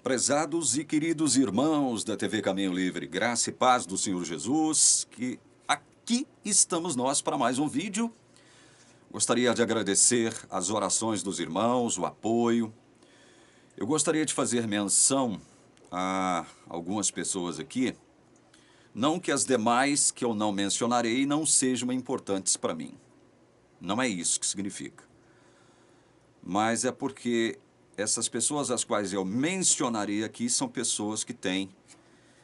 Prezados e queridos irmãos da TV Caminho Livre, graça e paz do Senhor Jesus, que aqui estamos nós para mais um vídeo. Gostaria de agradecer as orações dos irmãos, o apoio. Eu gostaria de fazer menção a algumas pessoas aqui, não que as demais que eu não mencionarei não sejam importantes para mim. Não é isso que significa. Mas é porque essas pessoas às quais eu mencionarei aqui são pessoas que têm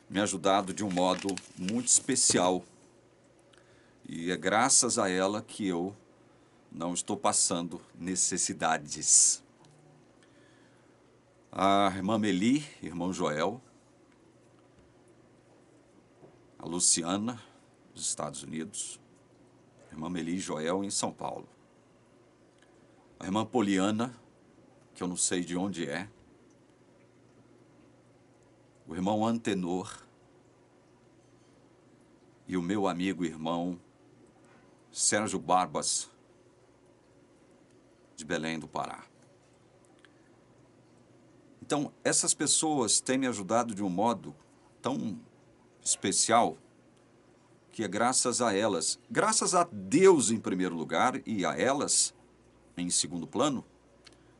me ajudado de um modo muito especial. E é graças a ela que eu não estou passando necessidades. A irmã Meli, irmão Joel, a Luciana, dos Estados Unidos, a irmã Meli e Joel em São Paulo, a irmã Poliana, que eu não sei de onde é, o irmão Antenor e o meu amigo e irmão Sérgio Barbas, de Belém do Pará. Então, essas pessoas têm me ajudado de um modo tão especial que é graças a elas, graças a Deus em primeiro lugar e a elas em segundo plano,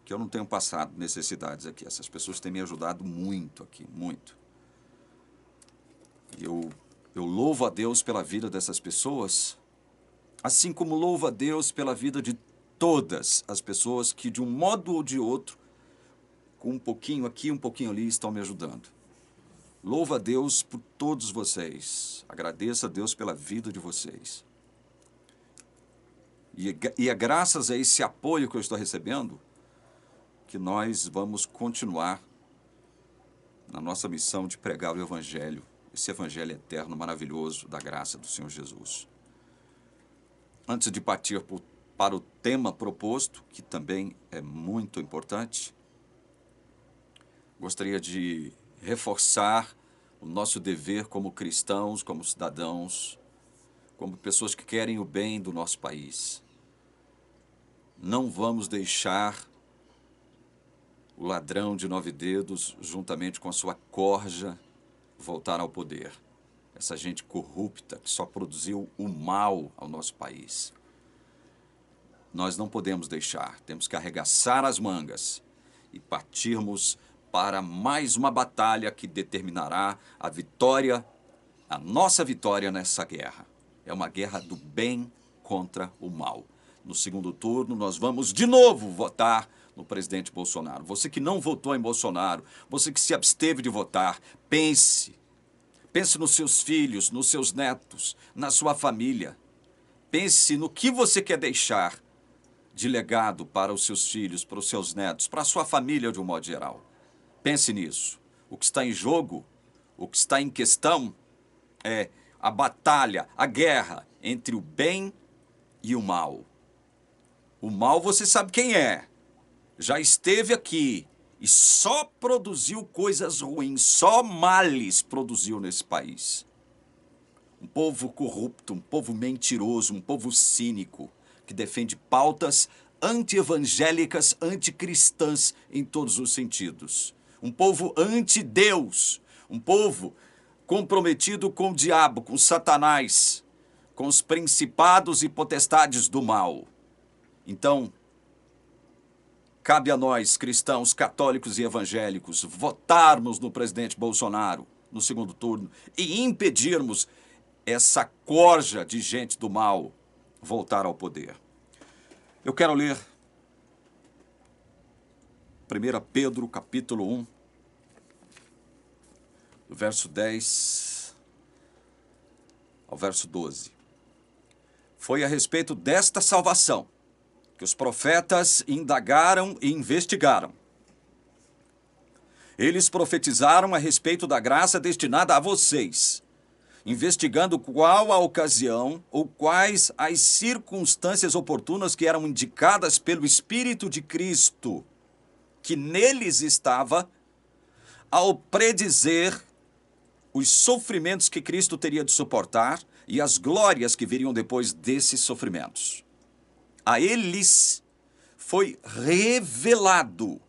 que eu não tenho passado necessidades aqui. Essas pessoas têm me ajudado muito aqui, muito. E eu louvo a Deus pela vida dessas pessoas, assim como louvo a Deus pela vida de todas as pessoas que, de um modo ou de outro, com um pouquinho aqui, um pouquinho ali, estão me ajudando. Louvo a Deus por todos vocês. Agradeço a Deus pela vida de vocês. E é graças a esse apoio que eu estou recebendo que nós vamos continuar na nossa missão de pregar o Evangelho, esse Evangelho eterno, maravilhoso, da graça do Senhor Jesus. Antes de partir para o tema proposto, que também é muito importante, gostaria de reforçar o nosso dever como cristãos, como cidadãos, como pessoas que querem o bem do nosso país. Não vamos deixar o ladrão de 9 dedos, juntamente com a sua corja, voltar ao poder. Essa gente corrupta que só produziu o mal ao nosso país. Nós não podemos deixar, temos que arregaçar as mangas e partirmos para mais uma batalha que determinará a vitória, a nossa vitória nessa guerra. É uma guerra do bem contra o mal. No segundo turno, nós vamos de novo votar no presidente Bolsonaro. Você que não votou em Bolsonaro, você que se absteve de votar, pense. Pense nos seus filhos, nos seus netos, na sua família. Pense no que você quer deixar de legado para os seus filhos, para os seus netos, para a sua família de um modo geral. Pense nisso. O que está em jogo, o que está em questão é a batalha, a guerra entre o bem e o mal. O mal você sabe quem é. Já esteve aqui e só produziu coisas ruins, só males produziu nesse país. Um povo corrupto, um povo mentiroso, um povo cínico, que defende pautas anti-evangélicas, anticristãs em todos os sentidos. Um povo anti-Deus, um povo comprometido com o diabo, com Satanás, com os principados e potestades do mal. Então, cabe a nós, cristãos, católicos e evangélicos, votarmos no presidente Bolsonaro no segundo turno e impedirmos essa corja de gente do mal voltar ao poder. Eu quero ler 1 Pedro, capítulo 1, do verso 10 ao verso 12. Foi a respeito desta salvação que os profetas indagaram e investigaram. Eles profetizaram a respeito da graça destinada a vocês, investigando qual a ocasião ou quais as circunstâncias oportunas que eram indicadas pelo Espírito de Cristo, que neles estava, ao predizer os sofrimentos que Cristo teria de suportar e as glórias que viriam depois desses sofrimentos. A eles foi revelado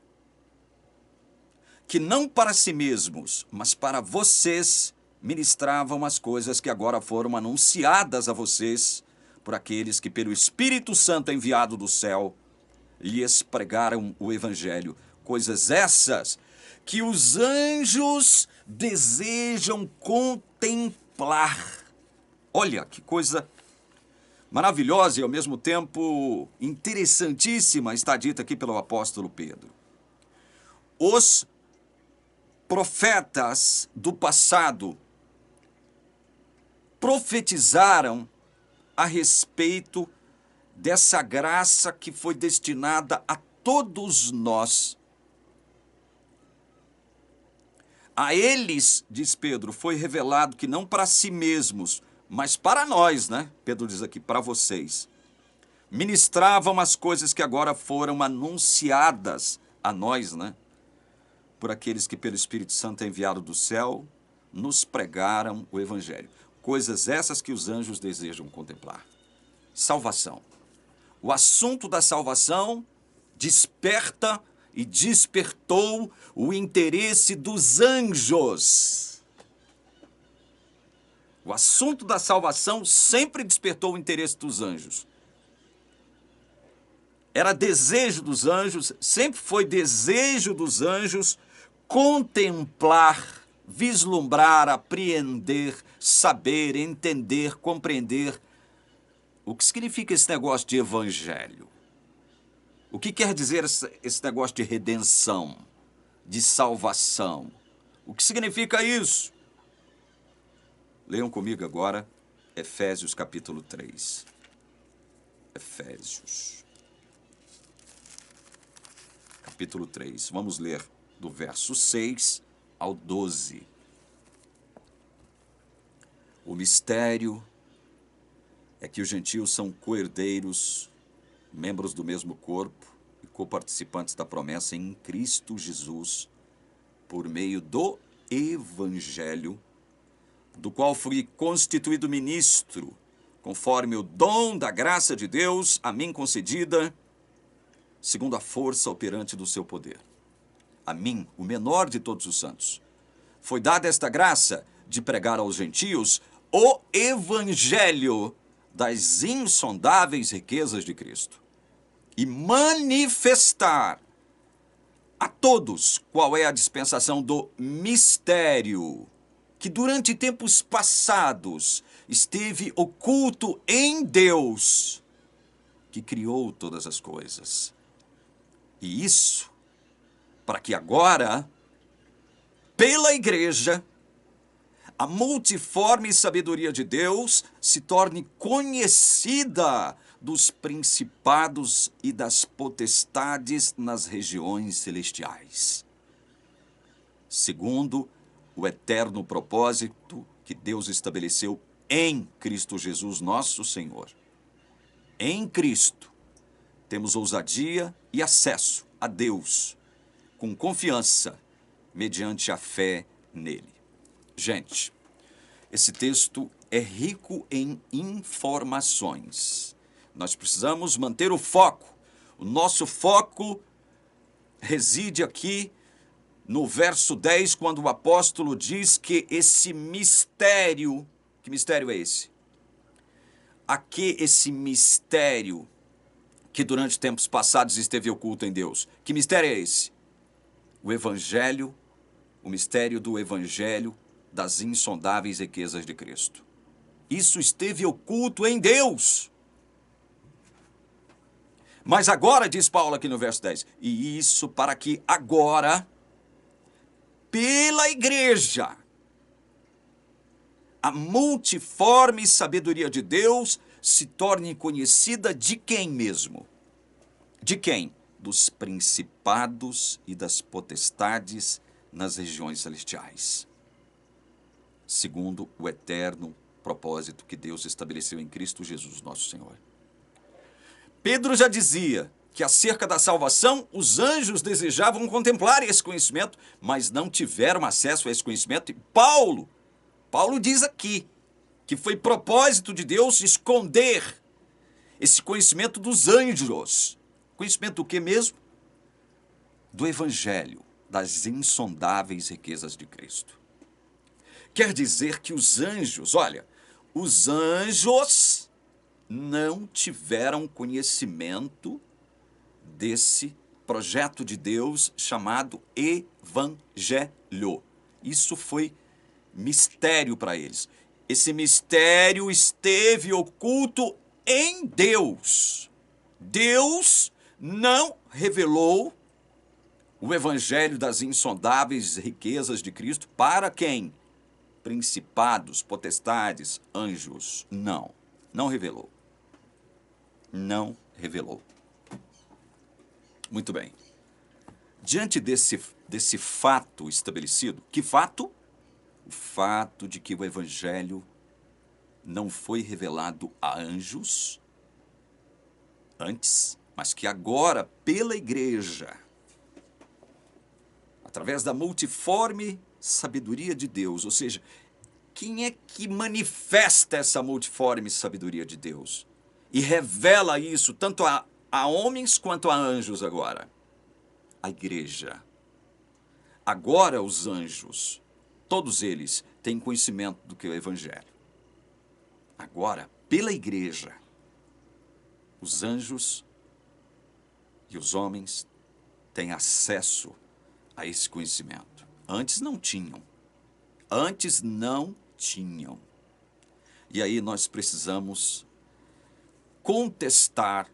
que não para si mesmos, mas para vocês, ministravam as coisas que agora foram anunciadas a vocês por aqueles que pelo Espírito Santo enviado do céu lhes pregaram o Evangelho. Coisas essas que os anjos desejam contemplar. Olha que coisa maravilhosa e ao mesmo tempo interessantíssima está dita aqui pelo apóstolo Pedro. Os profetas do passado profetizaram a respeito dessa graça que foi destinada a todos nós. A eles, diz Pedro, foi revelado que não para si mesmos, mas para nós, né? Pedro diz aqui, para vocês. Ministravam as coisas que agora foram anunciadas a nós, né? Por aqueles que pelo Espírito Santo enviado do céu, nos pregaram o Evangelho. Coisas essas que os anjos desejam contemplar. Salvação. O assunto da salvação desperta e despertou o interesse dos anjos. O assunto da salvação sempre despertou o interesse dos anjos. Era desejo dos anjos, sempre foi desejo dos anjos contemplar, vislumbrar, apreender, saber, entender, compreender o que significa esse negócio de evangelho. O que quer dizer esse negócio de redenção, de salvação? O que significa isso? Leiam comigo agora Efésios capítulo 3. Efésios capítulo 3. Vamos ler do verso 6 ao 12. O mistério é que os gentios são co-herdeiros, membros do mesmo corpo e coparticipantes da promessa em Cristo Jesus, por meio do Evangelho, do qual fui constituído ministro, conforme o dom da graça de Deus a mim concedida, segundo a força operante do seu poder. A mim, o menor de todos os santos, foi dada esta graça de pregar aos gentios o Evangelho das insondáveis riquezas de Cristo e manifestar a todos qual é a dispensação do mistério que durante tempos passados esteve oculto em Deus, que criou todas as coisas. E isso para que agora, pela igreja, a multiforme sabedoria de Deus se torne conhecida dos principados e das potestades nas regiões celestiais, segundo o eterno propósito que Deus estabeleceu em Cristo Jesus, nosso Senhor. Em Cristo, temos ousadia e acesso a Deus, com confiança, mediante a fé nele. Gente, esse texto é rico em informações. Nós precisamos manter o foco. O nosso foco reside aqui no verso 10, quando o apóstolo diz que esse mistério... Que mistério é esse? Aqui esse mistério que durante tempos passados esteve oculto em Deus. Que mistério é esse? O Evangelho, o mistério do Evangelho das insondáveis riquezas de Cristo. Isso esteve oculto em Deus. Mas agora, diz Paulo aqui no verso 10, e isso para que agora, pela igreja, a multiforme sabedoria de Deus se torne conhecida de quem mesmo? De quem? Dos principados e das potestades nas regiões celestiais, segundo o eterno propósito que Deus estabeleceu em Cristo Jesus, nosso Senhor. Pedro já dizia que acerca da salvação, os anjos desejavam contemplar esse conhecimento, mas não tiveram acesso a esse conhecimento. E Paulo diz aqui que foi propósito de Deus esconder esse conhecimento dos anjos. Conhecimento do que mesmo? Do Evangelho. das insondáveis riquezas de Cristo. Quer dizer que os anjos, olha, os anjos não tiveram conhecimento desse projeto de Deus chamado Evangelho. Isso foi mistério para eles. Esse mistério esteve oculto em Deus. Deus não revelou o evangelho das insondáveis riquezas de Cristo para quem? Principados, potestades, anjos. Não, não revelou. Não revelou. Muito bem. Diante desse fato estabelecido, que fato? O fato de que o evangelho não foi revelado a anjos antes, mas que agora, pela igreja, através da multiforme sabedoria de Deus, ou seja, quem é que manifesta essa multiforme sabedoria de Deus e revela isso tanto a homens quanto a anjos agora? A igreja. Agora os anjos, todos eles têm conhecimento do que é o evangelho. Agora, pela igreja, os anjos e os homens têm acesso a esse conhecimento. Antes não tinham. Antes não tinham. E aí nós precisamos contestar.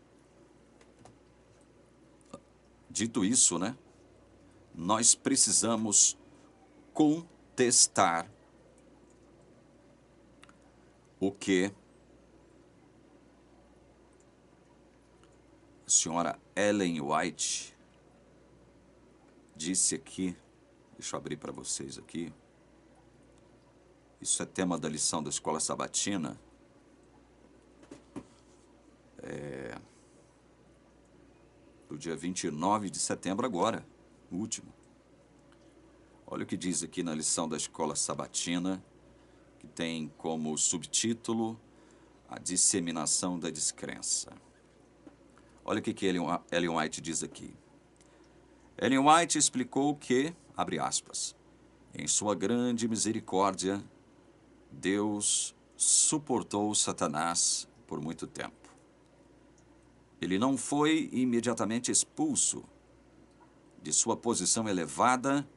Dito isso, né? Nós precisamos contestar o que a senhora Ellen White disse aqui. Deixa eu abrir para vocês aqui. Isso é tema da lição da Escola Sabatina. Do dia 29 de setembro agora, o último. Olha o que diz aqui na lição da Escola Sabatina, que tem como subtítulo a disseminação da descrença. Olha o que Ellen White diz aqui. Ellen White explicou que, abre aspas, em sua grande misericórdia, Deus suportou Satanás por muito tempo. Ele não foi imediatamente expulso de sua posição elevada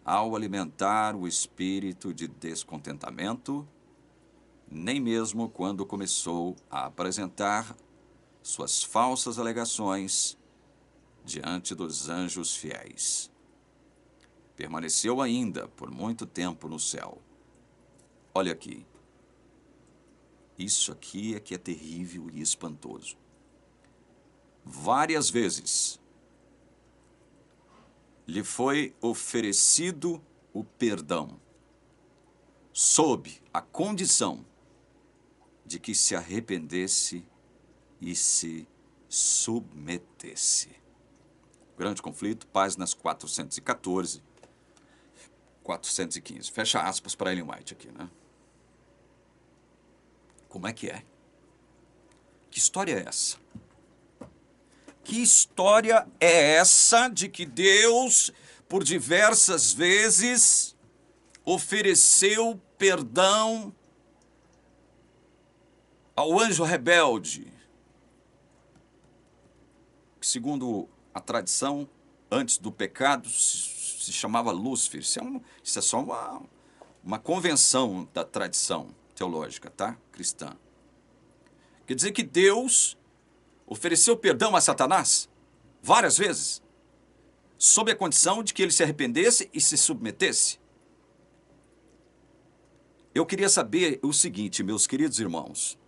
ao alimentar o espírito de descontentamento, nem mesmo quando começou a apresentar suas falsas alegações diante dos anjos fiéis. Permaneceu ainda por muito tempo no céu. Olha aqui. Isso aqui é que é terrível e espantoso. Várias vezes lhe foi oferecido o perdão, sob a condição de que se arrependesse e se submetesse. Grande Conflito, páginas 414, 415. Fecha aspas para Ellen White aqui, né? Como é que é? Que história é essa? Que história é essa de que Deus, por diversas vezes, ofereceu perdão ao anjo rebelde, que, segundo a tradição, antes do pecado, se chamava Lúcifer? Isso é só uma convenção da tradição teológica, tá? Cristã. Quer dizer que Deus ofereceu perdão a Satanás várias vezes, sob a condição de que ele se arrependesse e se submetesse. Eu queria saber o seguinte, meus queridos irmãos.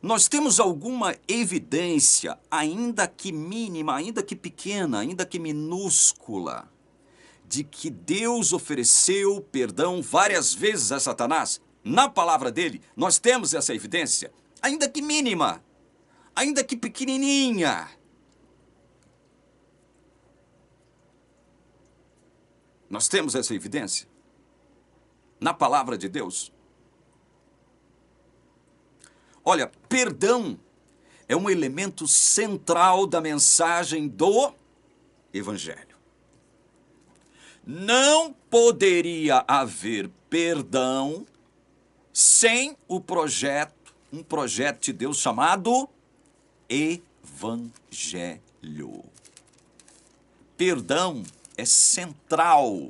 Nós temos alguma evidência, ainda que mínima, ainda que pequena, ainda que minúscula, de que Deus ofereceu perdão várias vezes a Satanás? Na palavra dele, nós temos essa evidência, ainda que mínima, ainda que pequenininha. Nós temos essa evidência na palavra de Deus. Olha, perdão é um elemento central da mensagem do Evangelho. Não poderia haver perdão sem um projeto de Deus chamado Evangelho. Perdão é central,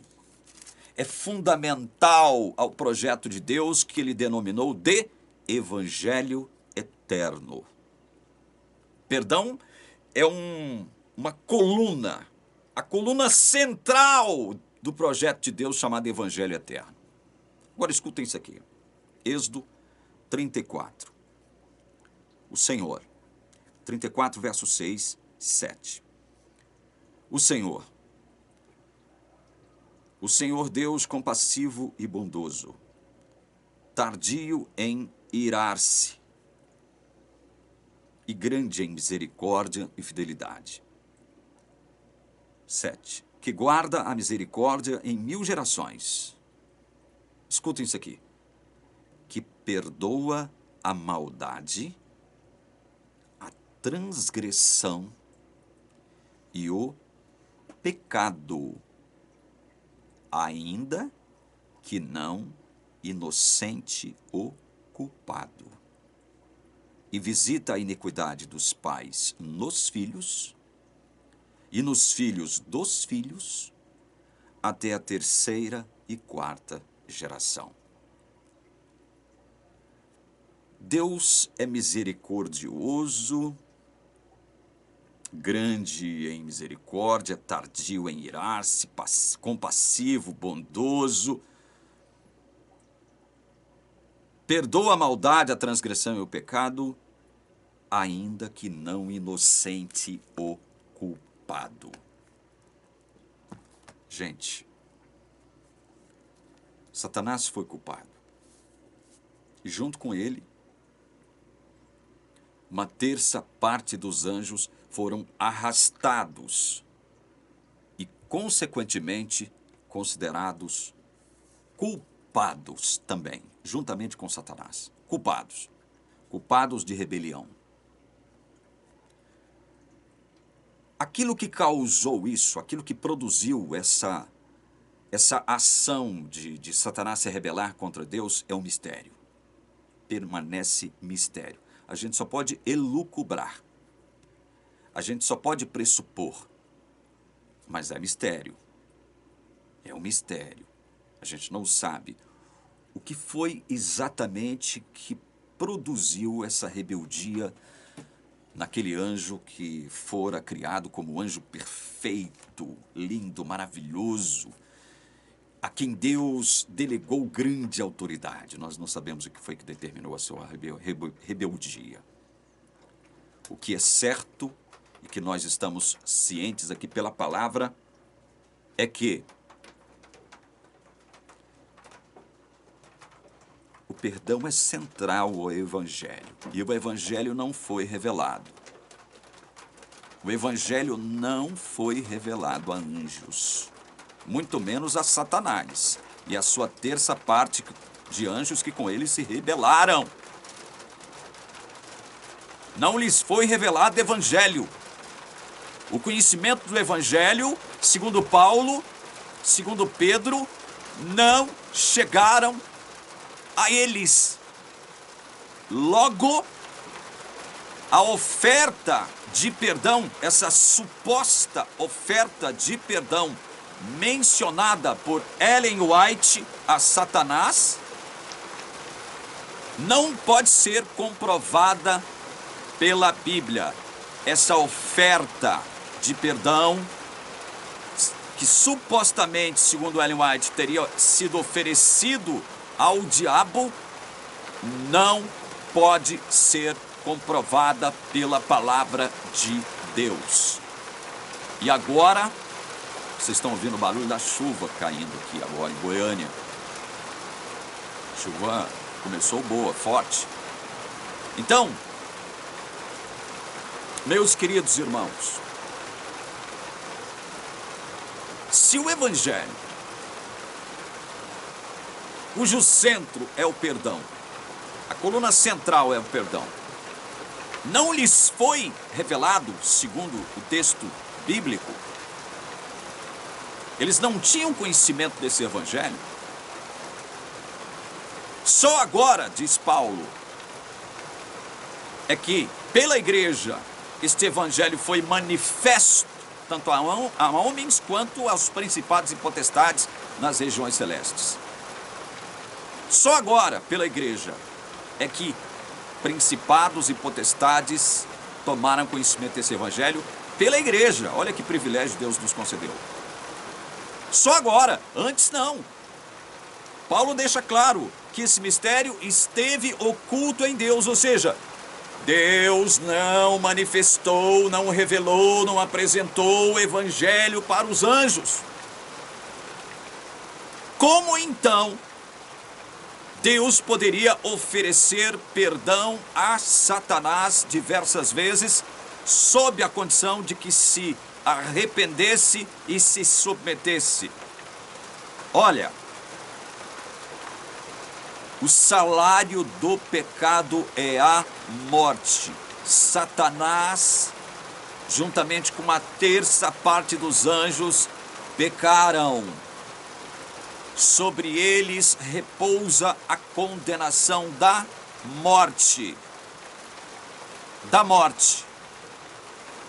é fundamental ao projeto de Deus que ele denominou de Evangelho eterno. Perdão é uma coluna, a coluna central do projeto de Deus chamado Evangelho eterno. Agora escutem isso aqui. Êxodo 34. O Senhor. 34, verso 6, 7. O Senhor Deus compassivo e bondoso, tardio em irar-se e grande em misericórdia e fidelidade. 7. Que guarda a misericórdia em 1000 gerações. Escutem isso aqui. Que perdoa a maldade, a transgressão e o pecado, ainda que não inocente o culpado. E visita a iniquidade dos pais nos filhos e nos filhos dos filhos até a 3ª e 4ª geração. Deus é misericordioso, grande em misericórdia, tardio em irar-se, compassivo, bondoso. Perdoa a maldade, a transgressão e o pecado, ainda que não inocente o culpado. Gente, Satanás foi culpado. E junto com ele, uma 1/3 parte dos anjos foram arrastados e, consequentemente, considerados culpados também, juntamente com Satanás. Culpados de rebelião. Aquilo que causou isso, aquilo que produziu essa ação de Satanás se rebelar contra Deus é um mistério. Permanece mistério. A gente só pode elucubrar. A gente só pode pressupor. Mas é mistério. É um mistério. A gente não sabe o que foi exatamente que produziu essa rebeldia naquele anjo que fora criado como anjo perfeito, lindo, maravilhoso, a quem Deus delegou grande autoridade. Nós não sabemos o que foi que determinou a sua rebeldia. O que é certo, e que nós estamos cientes aqui pela palavra, é que o perdão é central ao Evangelho. E o Evangelho não foi revelado. O Evangelho não foi revelado a anjos, muito menos a Satanás e a sua 1/3 parte de anjos que com ele se rebelaram. Não lhes foi revelado o Evangelho. O conhecimento do Evangelho, segundo Paulo, segundo Pedro, não chegaram a eles. Logo, a oferta de perdão, essa suposta oferta de perdão mencionada por Ellen White a Satanás, não pode ser comprovada pela Bíblia. Essa oferta de perdão, que supostamente, segundo Ellen White, teria sido oferecido ao diabo, não pode ser comprovada pela palavra de Deus. E agora, vocês estão ouvindo o barulho da chuva caindo aqui agora em Goiânia. A chuva começou boa, forte. Então, meus queridos irmãos, se o Evangelho, cujo centro é o perdão, a coluna central é o perdão, não lhes foi revelado, segundo o texto bíblico, Eles não tinham conhecimento desse evangelho. Só agora, diz Paulo, é que pela igreja este evangelho foi manifesto tanto a homens quanto aos principados e potestades nas regiões celestes. Só agora, pela igreja, é que principados e potestades tomaram conhecimento desse evangelho pela igreja. Olha que privilégio Deus nos concedeu. Só agora, antes não. Paulo deixa claro que esse mistério esteve oculto em Deus, ou seja, Deus não manifestou, não revelou, não apresentou o evangelho para os anjos. Como então Deus poderia oferecer perdão a Satanás diversas vezes, sob a condição de que se arrependesse e se submetesse? Olha, o salário do pecado é a morte. Satanás, juntamente com uma terça parte dos anjos, pecaram. Sobre eles repousa a condenação da morte. Da morte.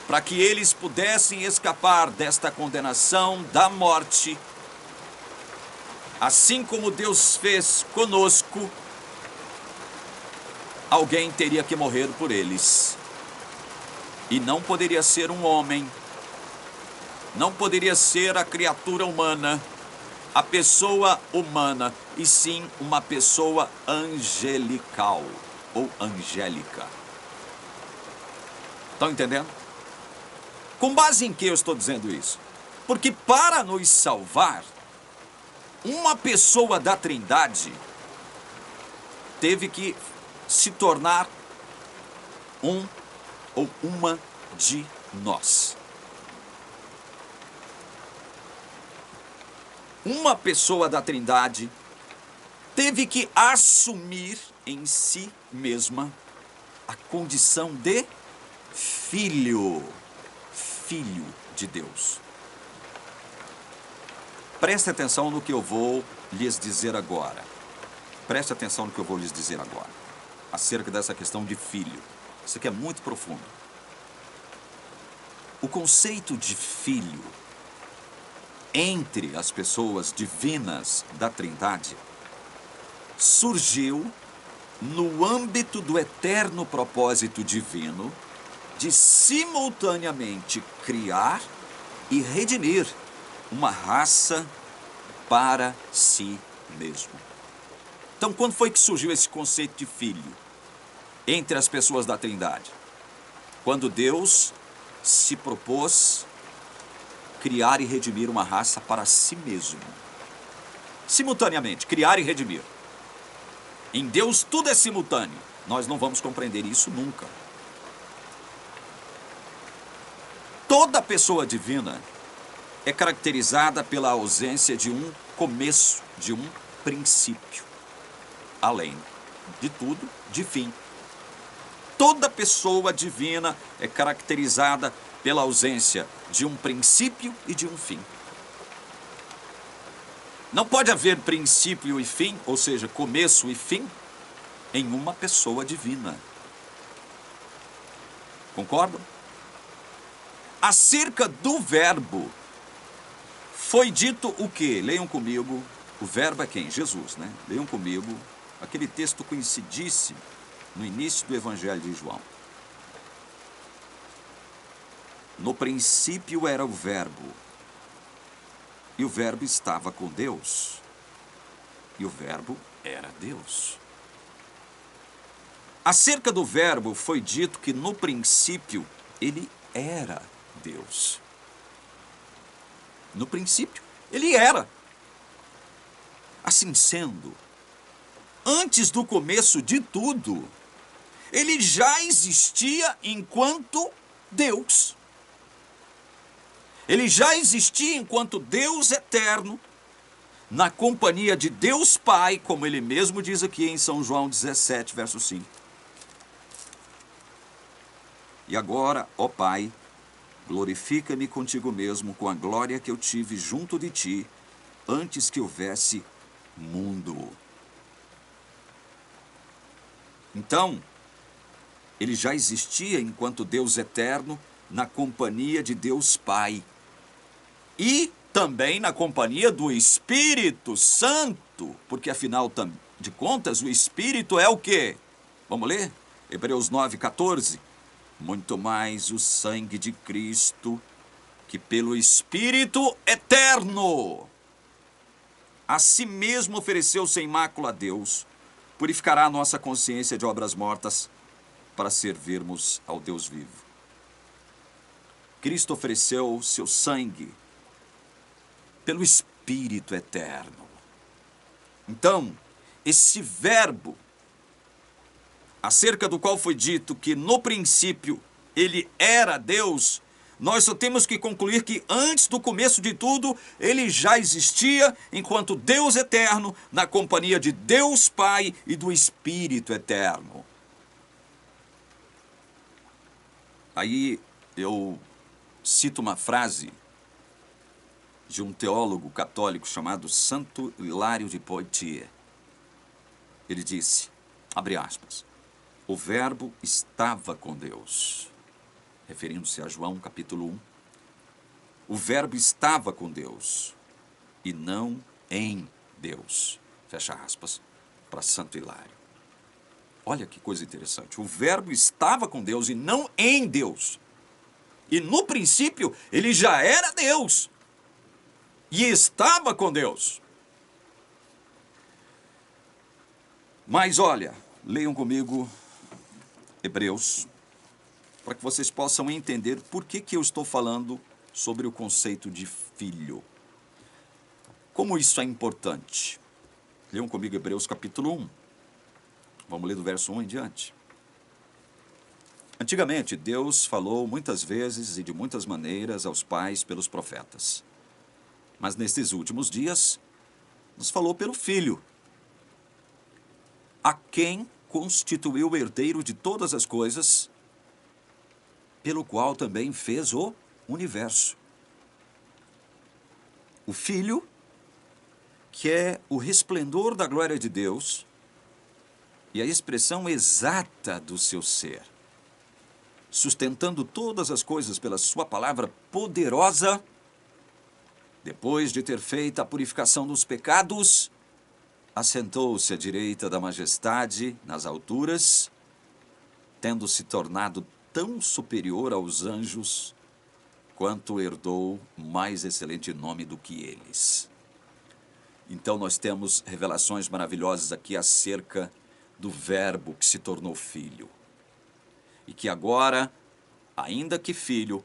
Para que eles pudessem escapar desta condenação da morte, assim como Deus fez conosco, alguém teria que morrer por eles. E não poderia ser um homem, não poderia ser a criatura humana, a pessoa humana, e sim uma pessoa angelical ou angélica. Estão entendendo? Com base em que eu estou dizendo isso? Porque para nos salvar, uma pessoa da Trindade teve que se tornar um ou uma de nós. Uma pessoa da Trindade teve que assumir em si mesma a condição de filho de Deus. Preste atenção no que eu vou lhes dizer agora. Preste atenção no que eu vou lhes dizer agora, acerca dessa questão de filho. Isso aqui é muito profundo. O conceito de filho entre as pessoas divinas da Trindade surgiu no âmbito do eterno propósito divino de simultaneamente criar e redimir uma raça para si mesmo. Então, quando foi que surgiu esse conceito de filho entre as pessoas da Trindade? Quando Deus se propôs criar e redimir uma raça para si mesmo. Simultaneamente, criar e redimir. Em Deus tudo é simultâneo. Nós não vamos compreender isso nunca. Toda pessoa divina é caracterizada pela ausência de um começo, de um princípio. Além de tudo, de fim. Toda pessoa divina é caracterizada pela ausência de um princípio e de um fim. Não pode haver princípio e fim, ou seja, começo e fim, em uma pessoa divina. Concordam? Acerca do verbo, foi dito o quê? Leiam comigo. O verbo é quem? Jesus, né? Leiam comigo aquele texto conhecidíssimo no início do Evangelho de João. No princípio era o verbo, e o verbo estava com Deus, e o verbo era Deus. Acerca do verbo foi dito que no princípio ele era Deus. No princípio ele era. Assim sendo, antes do começo de tudo, ele já existia enquanto Deus. Ele já existia enquanto Deus eterno, na companhia de Deus Pai, como ele mesmo diz aqui em São João 17, verso 5. E agora, ó Pai, glorifica-me contigo mesmo com a glória que eu tive junto de ti, antes que houvesse mundo. Então, ele já existia enquanto Deus eterno, na companhia de Deus Pai. E também na companhia do Espírito Santo, porque afinal de contas o Espírito é o quê? Vamos ler? Hebreus 9:14. Muito mais o sangue de Cristo, que pelo Espírito eterno a si mesmo ofereceu sem mácula a Deus, purificará a nossa consciência de obras mortas para servirmos ao Deus vivo. Cristo ofereceu seu sangue pelo Espírito eterno. Então, esse verbo, acerca do qual foi dito que no princípio ele era Deus, nós só temos que concluir que antes do começo de tudo, ele já existia enquanto Deus eterno, na companhia de Deus Pai e do Espírito eterno. Aí eu cito uma frase de um teólogo católico chamado Santo Hilário de Poitiers. Ele disse, abre aspas, o verbo estava com Deus, referindo-se a João capítulo 1. O verbo estava com Deus e não em Deus, fecha aspas, para Santo Hilário. Olha que coisa interessante, o verbo estava com Deus e não em Deus. E no princípio ele já era Deus e estava com Deus. Mas olha, leiam comigo Hebreus, para que vocês possam entender por que eu estou falando sobre o conceito de filho. Como isso é importante. Leiam comigo Hebreus capítulo 1. Vamos ler do verso 1 em diante. Antigamente, Deus falou muitas vezes e de muitas maneiras aos pais pelos profetas. Mas nestes últimos dias, nos falou pelo Filho, a quem constituiu o herdeiro de todas as coisas, pelo qual também fez o universo. O Filho, que é o resplendor da glória de Deus e a expressão exata do seu ser, sustentando todas as coisas pela sua palavra poderosa, depois de ter feito a purificação dos pecados, assentou-se à direita da majestade nas alturas, tendo se tornado tão superior aos anjos, quanto herdou mais excelente nome do que eles. Então nós temos revelações maravilhosas aqui acerca do verbo que se tornou filho. E que agora, ainda que filho,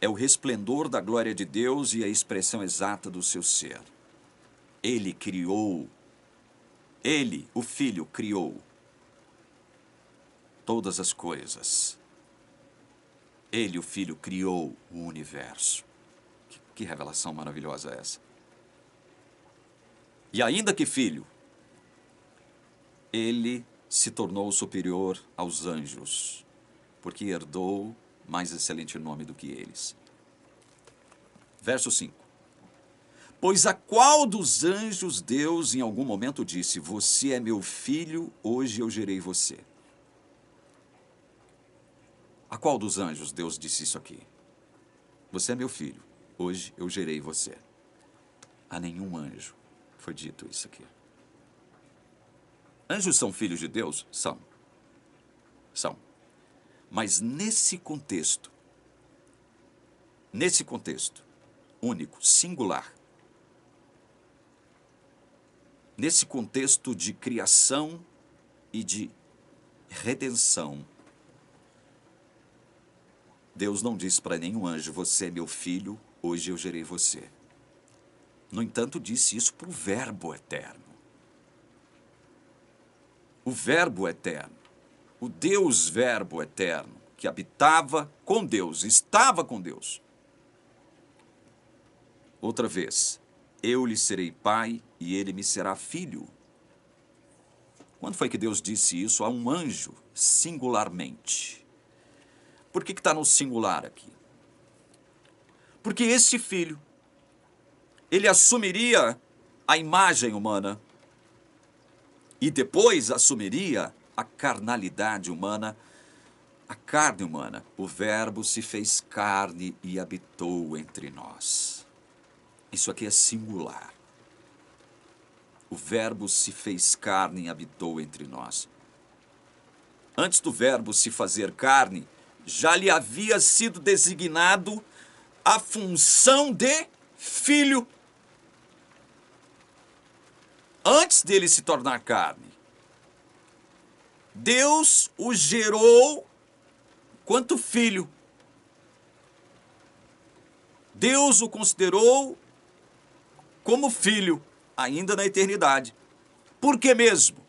é o resplendor da glória de Deus e a expressão exata do seu ser. Ele criou, ele, o Filho, criou todas as coisas. Ele, o Filho, criou o universo. Que revelação maravilhosa é essa? E ainda que filho, ele se tornou superior aos anjos, porque herdou mais excelente nome do que eles. Verso 5. Pois a qual dos anjos Deus em algum momento disse, você é meu filho, hoje eu gerei você? A qual dos anjos Deus disse isso aqui? Você é meu filho, hoje eu gerei você. A nenhum anjo foi dito isso aqui. Anjos são filhos de Deus? São. São. Mas nesse contexto único, singular, nesse contexto de criação e de redenção, Deus não disse para nenhum anjo, você é meu filho, hoje eu gerei você. No entanto, disse isso para o Verbo eterno. O Verbo eterno, o Deus Verbo eterno, que habitava com Deus, estava com Deus. Outra vez, eu lhe serei pai e ele me será filho. Quando foi que Deus disse isso a um anjo, singularmente? Por que está no singular aqui? Porque este filho, ele assumiria a imagem humana e depois assumiria a carnalidade humana, a carne humana. O Verbo se fez carne e habitou entre nós. Isso aqui é singular. O Verbo se fez carne e habitou entre nós. Antes do Verbo se fazer carne, já lhe havia sido designado a função de filho. Antes dele se tornar carne, Deus o gerou quanto filho. Deus o considerou como filho, ainda na eternidade. Por que mesmo?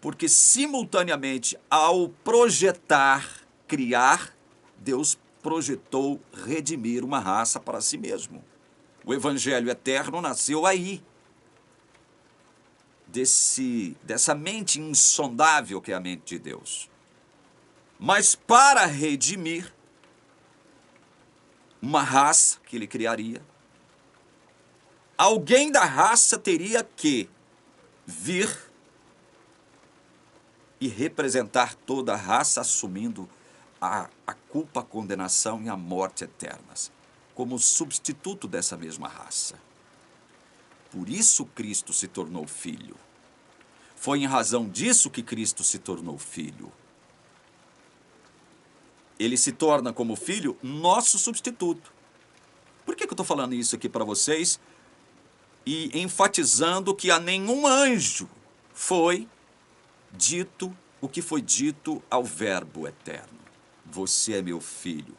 Porque simultaneamente, ao projetar, criar, Deus projetou redimir uma raça para si mesmo. O Evangelho eterno nasceu aí. Dessa mente insondável que é a mente de Deus. Mas para redimir uma raça que ele criaria, alguém da raça teria que vir e representar toda a raça, assumindo a culpa, a condenação e a morte eternas, como substituto dessa mesma raça. Por isso Cristo se tornou filho. Foi em razão disso que Cristo se tornou filho. Ele se torna como filho nosso substituto. Por que eu estou falando isso aqui para vocês? E enfatizando que a nenhum anjo foi dito o que foi dito ao Verbo eterno. Você é meu filho.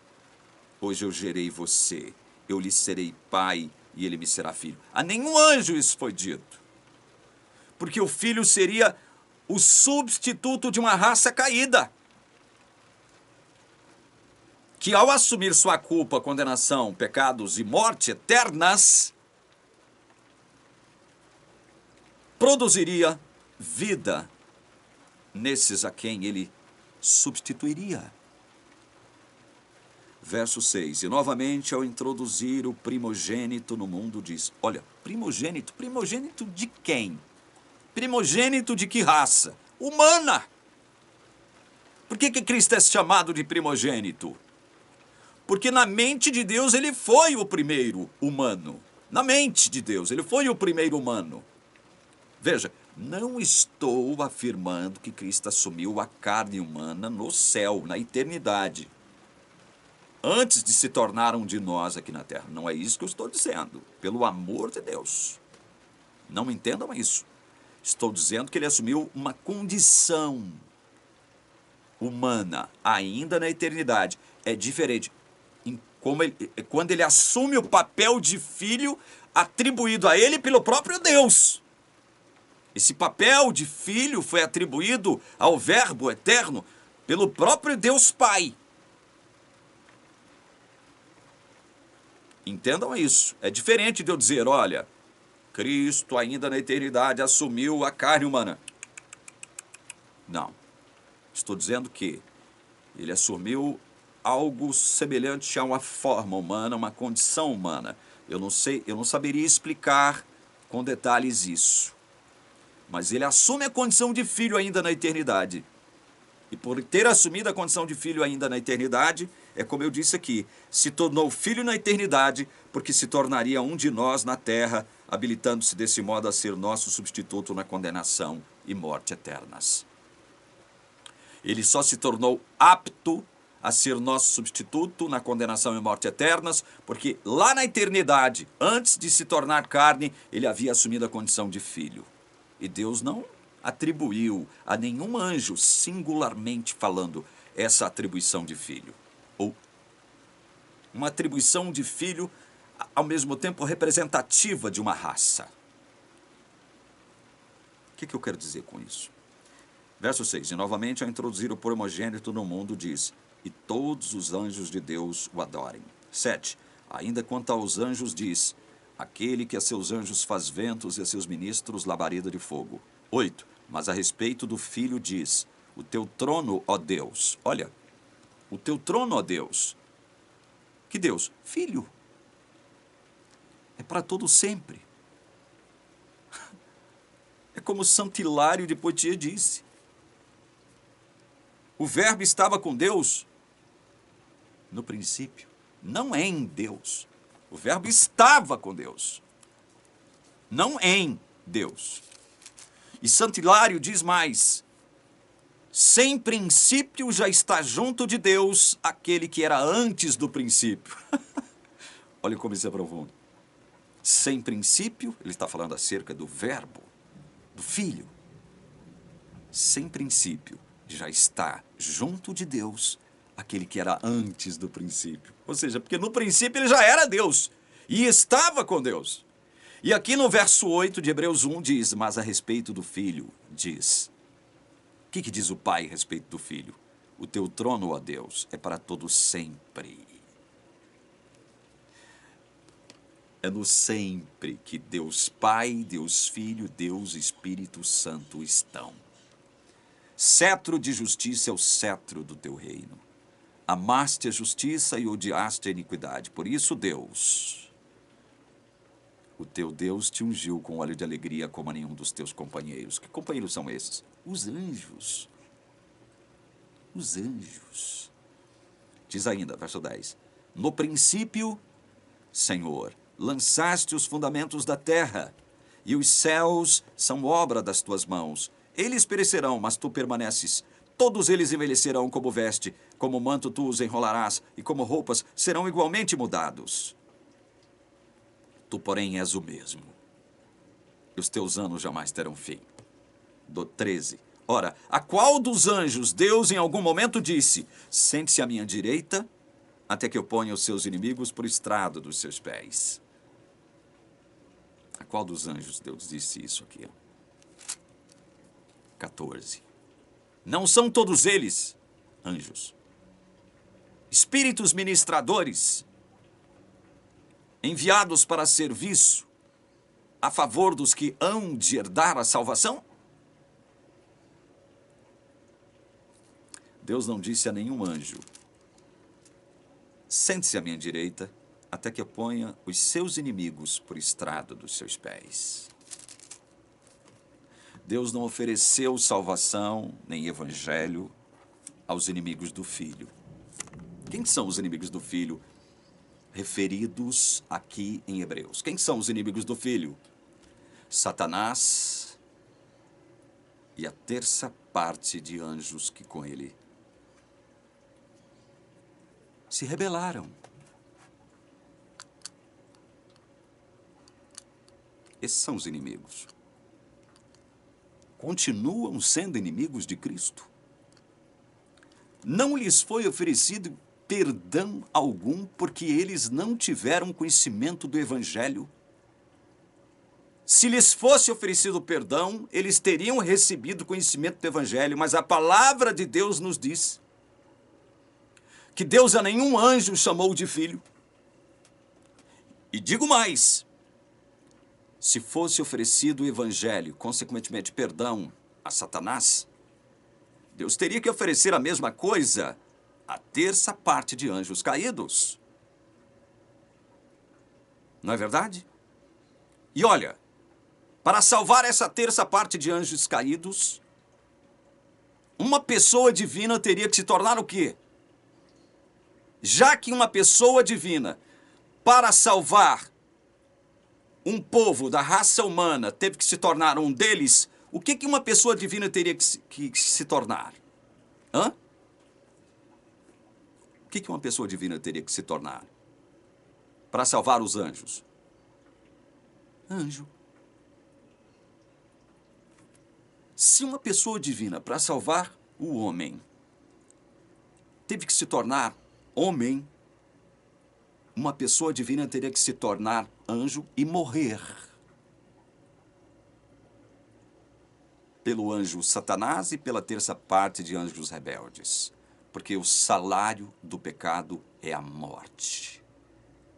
Hoje eu gerei você. Eu lhe serei pai e ele me será filho. A nenhum anjo isso foi dito. Porque o filho seria o substituto de uma raça caída, que ao assumir sua culpa, condenação, pecados e morte eternas, produziria vida nesses a quem ele substituiria. Verso 6, e novamente ao introduzir o primogênito no mundo diz, olha, primogênito de quem? Primogênito de que raça? Humana! Por que Cristo é chamado de primogênito? Porque na mente de Deus ele foi o primeiro humano. Na mente de Deus ele foi o primeiro humano. Veja, não estou afirmando que Cristo assumiu a carne humana no céu, na eternidade, antes de se tornar um de nós aqui na terra. Não é isso que eu estou dizendo, pelo amor de Deus. Não entendam isso. Estou dizendo que ele assumiu uma condição humana, ainda na eternidade. É diferente. Quando ele assume o papel de filho atribuído a ele pelo próprio Deus. Esse papel de filho foi atribuído ao Verbo eterno pelo próprio Deus Pai. Entendam isso. É diferente de eu dizer, olha, Cristo ainda na eternidade assumiu a carne humana. Não. Estou dizendo que ele assumiu algo semelhante a uma forma humana, uma condição humana. Eu não saberia explicar com detalhes isso. Mas ele assume a condição de filho ainda na eternidade. E por ter assumido a condição de filho ainda na eternidade, é como eu disse aqui, se tornou filho na eternidade, porque se tornaria um de nós na terra, habilitando-se desse modo a ser nosso substituto na condenação e morte eternas. Ele só se tornou apto a ser nosso substituto na condenação e morte eternas, porque lá na eternidade, antes de se tornar carne, ele havia assumido a condição de filho. E Deus não atribuiu a nenhum anjo, singularmente falando, essa atribuição de filho. Ou uma atribuição de filho, ao mesmo tempo representativa de uma raça. O que eu quero dizer com isso? Verso 6, e novamente ao introduzir o primogênito no mundo diz, e todos os anjos de Deus o adorem. 7, ainda quanto aos anjos diz, aquele que a seus anjos faz ventos e a seus ministros labareda de fogo. 8, mas a respeito do Filho diz, o teu trono, ó Deus, olha, o teu trono, ó Deus. O Que Deus? Filho. É para todo sempre. É como Santo Hilário de Poitiers disse. O Verbo estava com Deus no princípio, não em Deus. O Verbo estava com Deus, não em Deus. E Santo Hilário diz mais: sem princípio já está junto de Deus aquele que era antes do princípio. Olha como isso é profundo. Sem princípio, ele está falando acerca do Verbo, do Filho. Sem princípio já está junto de Deus aquele que era antes do princípio. Ou seja, porque no princípio ele já era Deus e estava com Deus. E aqui no verso 8 de Hebreus 1 diz: mas a respeito do Filho, diz. O que diz o Pai a respeito do Filho? O teu trono, ó Deus, é para todo sempre. É no sempre que Deus Pai, Deus Filho, Deus Espírito Santo estão. Cetro de justiça é o cetro do teu reino. Amaste a justiça e odiaste a iniquidade. Por isso, Deus, o teu Deus te ungiu com óleo de alegria como a nenhum dos teus companheiros. Que companheiros são esses? Os anjos. Os anjos. Diz ainda, verso 10. No princípio, Senhor, lançaste os fundamentos da terra, e os céus são obra das tuas mãos. Eles perecerão, mas tu permaneces. Todos eles envelhecerão como veste, como manto tu os enrolarás, e como roupas serão igualmente mudados. Tu, porém, és o mesmo. E os teus anos jamais terão fim. Do 13. Ora, a qual dos anjos Deus em algum momento disse: sente-se à minha direita, até que eu ponha os seus inimigos por estrado dos seus pés? A qual dos anjos Deus disse isso aqui? 14. Não são todos eles anjos, espíritos ministradores, enviados para serviço a favor dos que hão de herdar a salvação? Deus não disse a nenhum anjo: sente-se à minha direita, até que eu ponha os seus inimigos por estrado dos seus pés. Deus não ofereceu salvação nem evangelho aos inimigos do Filho. Quem são os inimigos do Filho referidos aqui em Hebreus? Quem são os inimigos do Filho? Satanás e a terça parte de anjos que com ele se rebelaram. Esses são os inimigos. Continuam sendo inimigos de Cristo. Não lhes foi oferecido perdão algum porque eles não tiveram conhecimento do Evangelho. Se lhes fosse oferecido perdão, eles teriam recebido conhecimento do Evangelho, mas a palavra de Deus nos diz que Deus a nenhum anjo chamou de filho. E digo mais: se fosse oferecido o Evangelho, consequentemente perdão a Satanás, Deus teria que oferecer a mesma coisa à terça parte de anjos caídos. Não é verdade? E olha, para salvar essa terça parte de anjos caídos, uma pessoa divina teria que se tornar o quê? Já que uma pessoa divina, para salvar um povo da raça humana, teve que se tornar um deles, o que uma pessoa divina teria que se tornar? Hã? O que uma pessoa divina teria que se tornar para salvar os anjos? Anjo. Se uma pessoa divina, para salvar o homem, teve que se tornar homem, uma pessoa divina teria que se tornar anjo e morrer pelo anjo Satanás e pela terça parte de anjos rebeldes. Porque o salário do pecado é a morte.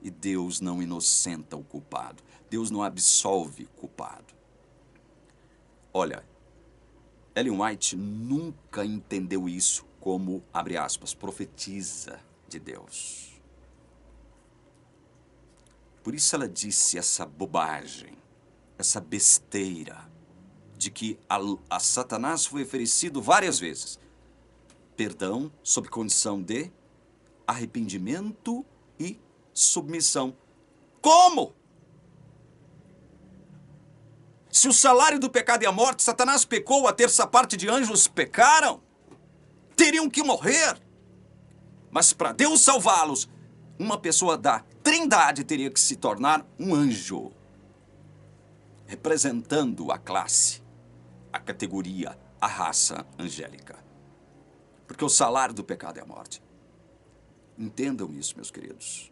E Deus não inocenta o culpado. Deus não absolve o culpado. Olha, Ellen White nunca entendeu isso como, abre aspas, profetisa de Deus. Por isso ela disse essa bobagem, essa besteira, de que a Satanás foi oferecido várias vezes perdão sob condição de arrependimento e submissão. Como? Se o salário do pecado é a morte, Satanás pecou, a terça parte de anjos pecaram, teriam que morrer. Mas para Deus salvá-los, uma pessoa da Trindade teria que se tornar um anjo, representando a classe, a categoria, a raça angélica. Porque o salário do pecado é a morte. Entendam isso, meus queridos.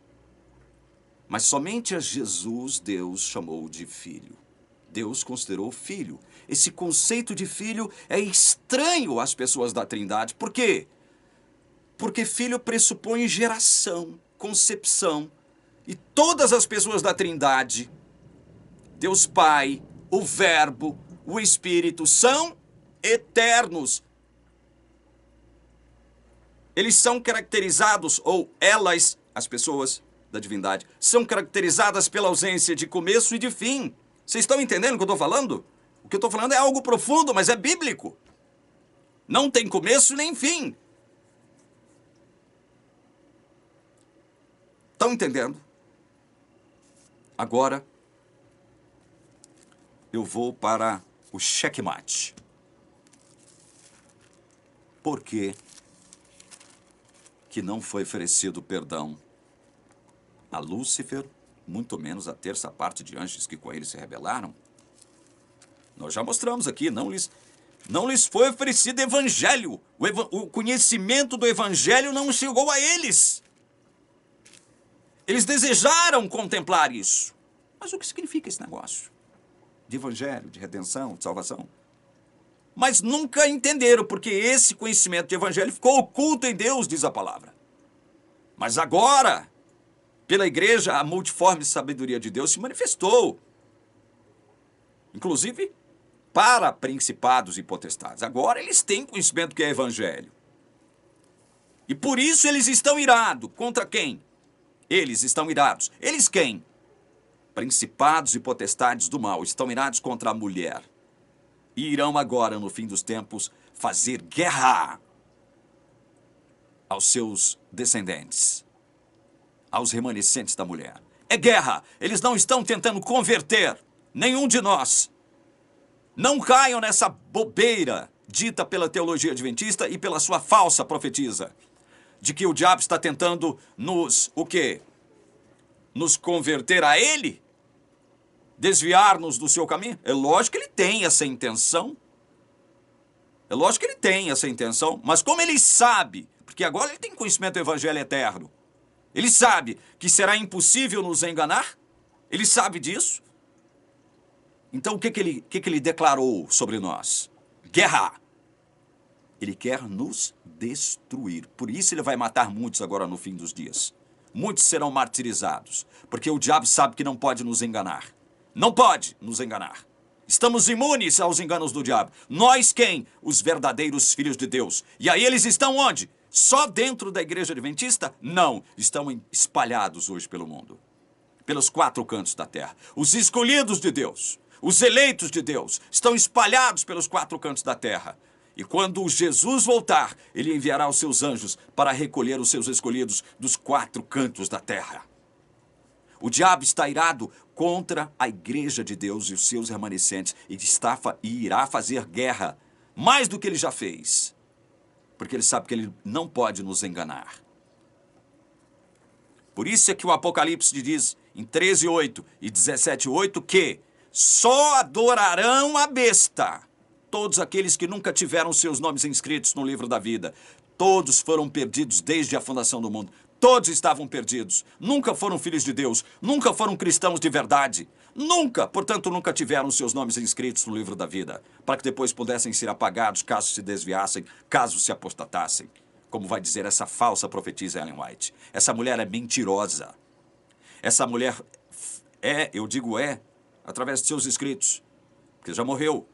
Mas somente a Jesus Deus chamou de filho. Deus considerou filho. Esse conceito de filho é estranho às pessoas da Trindade. Por quê? Porque filho pressupõe geração, concepção. E todas as pessoas da Trindade, Deus Pai, o Verbo, o Espírito, são eternos. Eles são caracterizados, ou elas, as pessoas da divindade, são caracterizadas pela ausência de começo e de fim. Vocês estão entendendo o que eu estou falando? O que eu estou falando é algo profundo, mas é bíblico. Não tem começo nem fim. Estão entendendo? Agora, eu vou para o checkmate. Por quê que não foi oferecido perdão a Lúcifer, muito menos a terça parte de anjos que com ele se rebelaram? Nós já mostramos aqui, não lhes foi oferecido evangelho. O conhecimento do evangelho não chegou a eles. Eles desejaram contemplar isso. Mas o que significa esse negócio? De evangelho, de redenção, de salvação? Mas nunca entenderam, porque esse conhecimento de evangelho ficou oculto em Deus, diz a palavra. Mas agora, pela igreja, a multiforme sabedoria de Deus se manifestou. Inclusive, para principados e potestades. Agora eles têm conhecimento do que é evangelho. E por isso eles estão irados. Contra quem? Eles estão irados. Eles quem? Principados e potestades do mal. Estão irados contra a mulher. E irão agora, no fim dos tempos, fazer guerra aos seus descendentes, aos remanescentes da mulher. É guerra. Eles não estão tentando converter nenhum de nós. Não caiam nessa bobeira dita pela teologia adventista e pela sua falsa profetisa, de que o diabo está tentando o quê? Nos converter a ele? Desviar-nos do seu caminho? É lógico que ele tem essa intenção. É lógico que ele tem essa intenção, mas como ele sabe, porque agora ele tem conhecimento do evangelho eterno, ele sabe que será impossível nos enganar, ele sabe disso. Então o que ele declarou sobre nós? Guerra. Ele quer nos destruir. Por isso ele vai matar muitos agora no fim dos dias. Muitos serão martirizados, porque o diabo sabe que não pode nos enganar. Não pode nos enganar. Estamos imunes aos enganos do diabo. Nós quem? Os verdadeiros filhos de Deus. E aí eles estão onde? Só dentro da igreja adventista? Não. Estão espalhados hoje pelo mundo. Pelos 4 cantos da terra. Os escolhidos de Deus, os eleitos de Deus, estão espalhados pelos 4 cantos da terra. E quando Jesus voltar, ele enviará os seus anjos para recolher os seus escolhidos dos 4 cantos da terra. O diabo está irado contra a igreja de Deus e os seus remanescentes e irá fazer guerra, mais do que ele já fez, porque ele sabe que ele não pode nos enganar. Por isso é que o Apocalipse diz em 13:8 e 17:8 que só adorarão a besta todos aqueles que nunca tiveram seus nomes inscritos no livro da vida. Todos foram perdidos desde a fundação do mundo. Todos estavam perdidos. Nunca foram filhos de Deus. Nunca foram cristãos de verdade. Nunca, portanto, nunca tiveram seus nomes inscritos no livro da vida, para que depois pudessem ser apagados caso se desviassem, caso se apostatassem. Como vai dizer essa falsa profetisa Ellen White. Essa mulher é mentirosa. Essa mulher através de seus escritos, porque já morreu.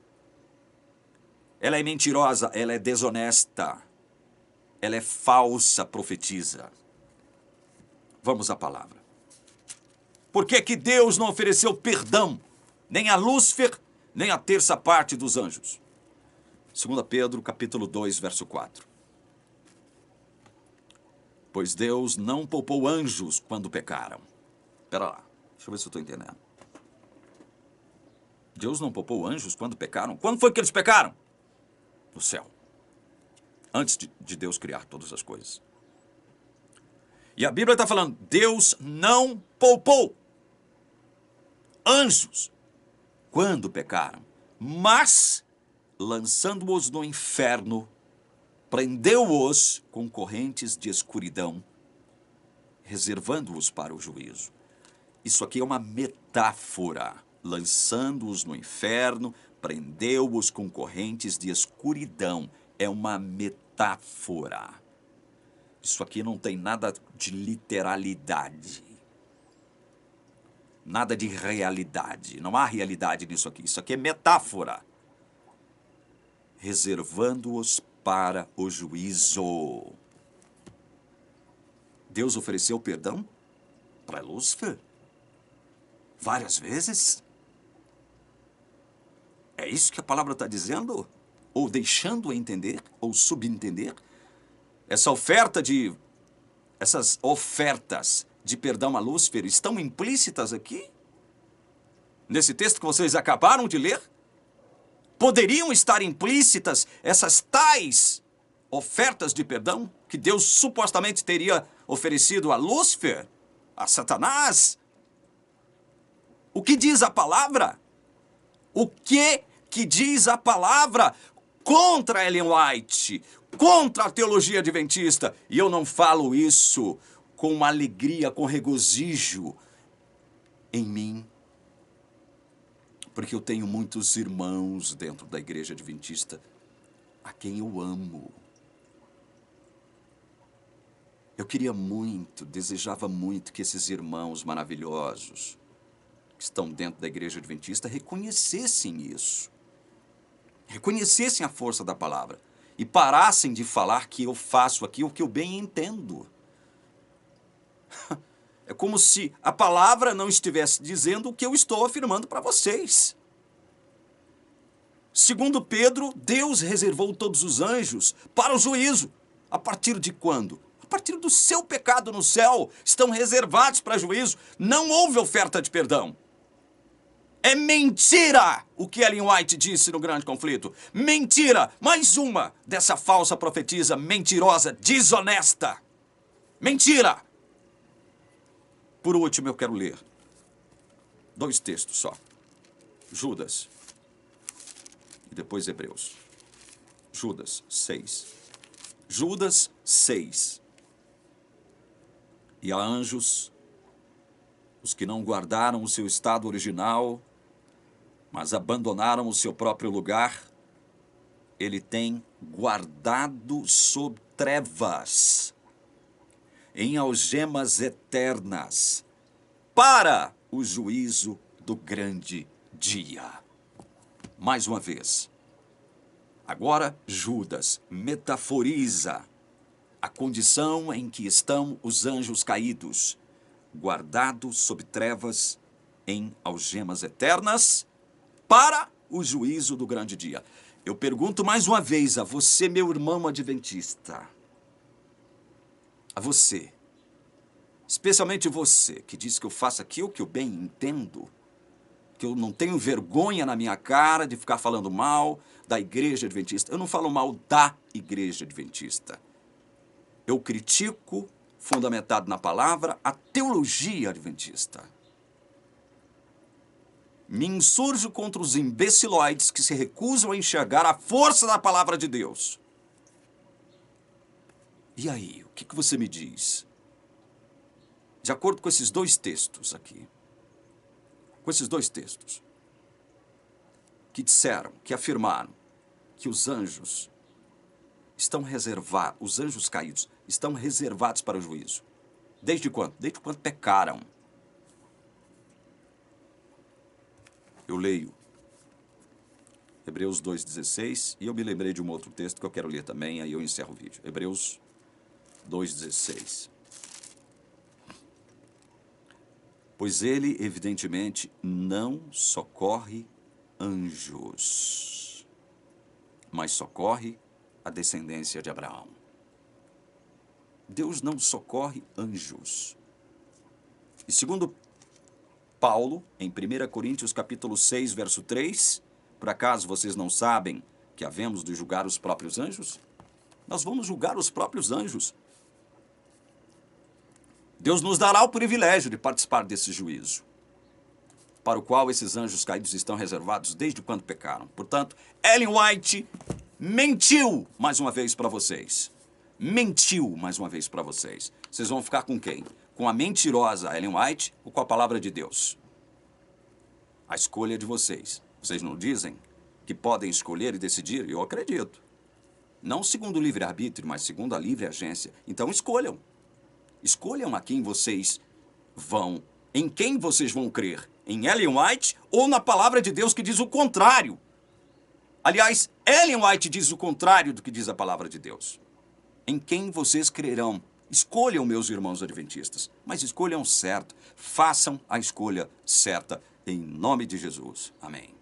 Ela é mentirosa, ela é desonesta. Ela é falsa profetisa. Vamos à palavra. Por que que Deus não ofereceu perdão, nem a Lúcifer, nem a terça parte dos anjos? 2 Pedro, capítulo 2, verso 4. Pois Deus não poupou anjos quando pecaram. Espera lá, deixa eu ver se eu estou entendendo. Deus não poupou anjos quando pecaram? Quando foi que eles pecaram? No céu. Antes de Deus criar todas as coisas. E a Bíblia está falando, Deus não poupou anjos quando pecaram, mas, lançando-os no inferno, prendeu-os com correntes de escuridão, reservando-os para o juízo. Isso aqui é uma metáfora. Lançando-os no inferno, prendeu-os com correntes de escuridão. É uma metáfora. Isso aqui não tem nada de literalidade. Nada de realidade. Não há realidade nisso aqui. Isso aqui é metáfora. Reservando-os para o juízo. Deus ofereceu perdão para Lúcifer várias vezes. É isso que a palavra está dizendo? Ou deixando entender, ou subentender? Essas ofertas de perdão a Lúcifer estão implícitas aqui? Nesse texto que vocês acabaram de ler? Poderiam estar implícitas essas tais ofertas de perdão que Deus supostamente teria oferecido a Lúcifer, a Satanás? O que diz a palavra? O que diz a palavra contra Ellen White, contra a teologia adventista? E eu não falo isso com uma alegria, com regozijo em mim, porque eu tenho muitos irmãos dentro da igreja adventista a quem eu amo. Eu queria muito, desejava muito que esses irmãos maravilhosos que estão dentro da igreja adventista reconhecessem isso. Reconhecessem a força da palavra e parassem de falar que eu faço aqui o que eu bem entendo. É como se a palavra não estivesse dizendo o que eu estou afirmando para vocês. Segundo Pedro, Deus reservou todos os anjos para o juízo. A partir de quando? A partir do seu pecado no céu, estão reservados para juízo. Não houve oferta de perdão. É mentira o que Ellen White disse no Grande Conflito. Mentira! Mais uma dessa falsa profetisa mentirosa, desonesta. Mentira! Por último, eu quero ler 2 textos só. Judas e depois Hebreus. Judas 6. Judas 6. E há anjos, os que não guardaram o seu estado original, mas abandonaram o seu próprio lugar, ele tem guardado sob trevas, em algemas eternas, para o juízo do grande dia. Mais uma vez, agora Judas metaforiza a condição em que estão os anjos caídos, guardados sob trevas em algemas eternas, para o juízo do grande dia. Eu pergunto mais uma vez a você, meu irmão adventista, a você, especialmente você, que diz que eu faço aquilo que eu bem entendo, que eu não tenho vergonha na minha cara de ficar falando mal da igreja adventista. Eu não falo mal da igreja adventista. Eu critico, fundamentado na palavra, a teologia adventista. Me insurjo contra os imbeciloides que se recusam a enxergar a força da palavra de Deus. E aí, o que você me diz? De acordo com esses 2 textos aqui, com esses 2 textos, que disseram, que afirmaram que os anjos estão reservados, os anjos caídos estão reservados para o juízo. Desde quando? Desde quando pecaram. Eu leio Hebreus 2,16 e eu me lembrei de um outro texto que eu quero ler também, aí eu encerro o vídeo. Hebreus 2,16. Pois ele, evidentemente, não socorre anjos, mas socorre a descendência de Abraão. Deus não socorre anjos. E segundo Paulo, em 1 Coríntios capítulo 6, verso 3, por acaso vocês não sabem que havemos de julgar os próprios anjos? Nós vamos julgar os próprios anjos. Deus nos dará o privilégio de participar desse juízo, para o qual esses anjos caídos estão reservados desde quando pecaram. Portanto, Ellen White mentiu mais uma vez para vocês. Mentiu mais uma vez para vocês. Vocês vão ficar com quem? Com a mentirosa Ellen White ou com a palavra de Deus? A escolha é de vocês. Vocês não dizem que podem escolher e decidir? Eu acredito. Não segundo o livre-arbítrio, mas segundo a livre agência. Então escolham. Escolham a quem vocês vão, em quem vocês vão crer. Em Ellen White ou na palavra de Deus que diz o contrário. Aliás, Ellen White diz o contrário do que diz a palavra de Deus. Em quem vocês crerão? Escolham, meus irmãos adventistas, mas escolham certo. Façam a escolha certa, em nome de Jesus. Amém.